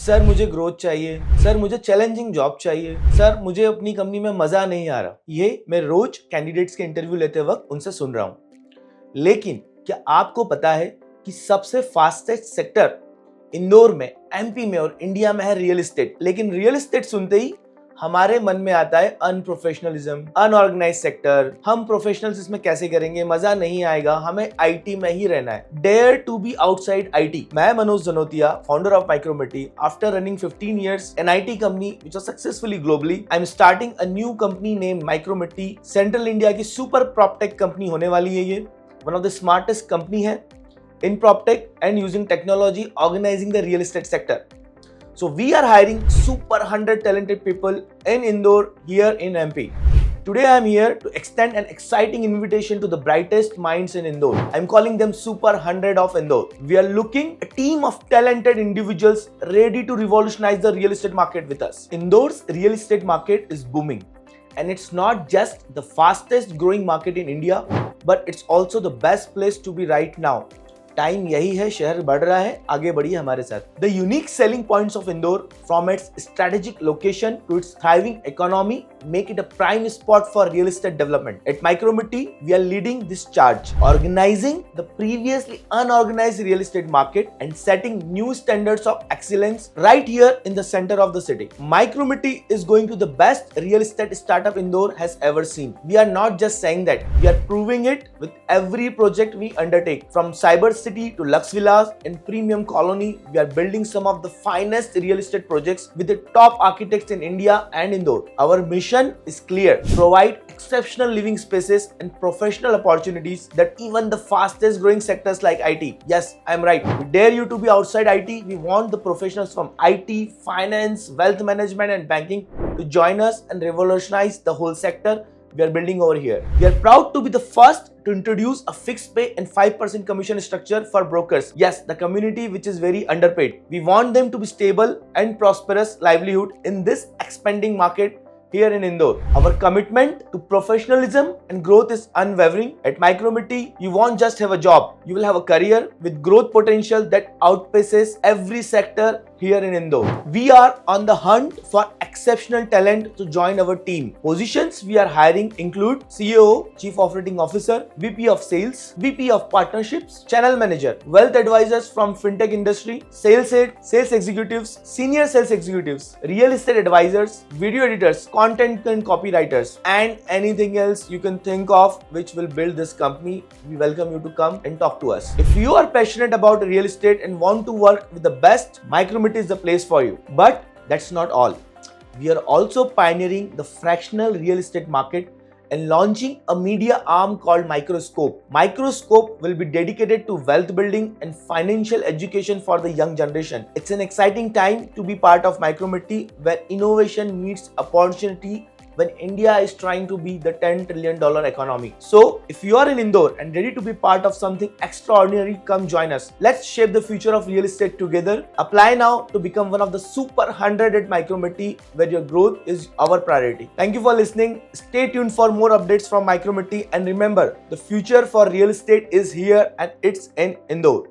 Sir मुझे growth चाहिए, sir मुझे चैलेंजिंग जॉब चाहिए, सर मुझे अपनी कंपनी में मजा नहीं आ रहा। ये मैं रोज कैंडिडेट्स के इंटरव्यू लेते वक्त उनसे सुन रहा हूं। लेकिन क्या आपको पता है कि सबसे फास्टेस्ट सेक्टर इंदौर में, एमपी में और इंडिया में है रियल एस्टेट। लेकिन रियल एस्टेट सुनते ही हमारे मन में आता है अनप्रोफेशनलिज्म, अनऑर्गेनाइज सेक्टर। हम प्रोफेशनल्स इसमें कैसे करेंगे, मजा नहीं आएगा, हमें आईटी में ही रहना है। Dare to be outside IT. मैं Manoj Janotiya, founder of Micromity. After running 15 years an IT company which was successfully globally, I'm starting a new company named Micromity. Central India की सुपर प्रॉपटेक कंपनी होने वाली है। ये one of the smartest company है in PropTech and using technology organizing the real estate sector. So we are hiring super 100 talented people in Indore here in MP. Today I am here to extend an exciting invitation to the brightest minds in Indore. I am calling them Super 100 of Indore. We are looking a team of talented individuals ready to revolutionize the real estate market with us. Indore's real estate market is booming. And it's not just the fastest growing market in India, but it's also the best place to be right now. Time यही है, शहर बढ़ रहा है, आगे बढ़िए हमारे साथ। The unique selling points of Indore, from its strategic location to its thriving economy, make it a prime spot for real estate development. At Micromity we are leading this charge, organising the previously unorganised real estate market and setting new standards of excellence right here in the centre of the city. Micromity is going to the best real estate startup Indore has ever seen. We are not just saying that, we are proving it with every project we undertake. From Cyber City to Lux Villas and Premium Colony, we are building some of the finest real estate projects with the top architects in India and Indore. Our mission is clear: provide exceptional living spaces and professional opportunities that even the fastest growing sectors like IT. Yes, I'm right. We dare you to be outside IT. We want the professionals from IT, finance, wealth management and banking to join us and revolutionize the whole sector we are building over here. We are proud to be the first to introduce a fixed pay and 5% commission structure for brokers. Yes, the community which is very underpaid. We want them to be stable and prosperous livelihood in this expanding market here in Indore. Our commitment to professionalism and growth is unwavering. At Micromitti, you won't just have a job, you will have a career with growth potential that outpaces every sector here in Indore. We are on the hunt for exceptional talent to join our team. Positions we are hiring include CEO, Chief Operating Officer, VP of Sales, VP of Partnerships, Channel Manager, Wealth Advisors from FinTech industry, Sales Head, Sales Executives, Senior Sales Executives, Real Estate Advisors, Video Editors, Content and Copywriters, and anything else you can think of which will build this company. We welcome you to come and talk to us. If you are passionate about real estate and want to work with the best, Micromitti is the place for you. But that's not all. We are also pioneering the fractional real estate market and launching a media arm called Microscope. Microscope will be dedicated to wealth building and financial education for the young generation. It's an exciting time to be part of Micromitti, where innovation meets opportunity when India is trying to be the $10 trillion economy. So, if you are in Indore and ready to be part of something extraordinary, come join us. Let's shape the future of real estate together. Apply now to become one of the Super 100 at Micromitti, where your growth is our priority. Thank you for listening. Stay tuned for more updates from Micromitti, and remember, the future for real estate is here and it's in Indore.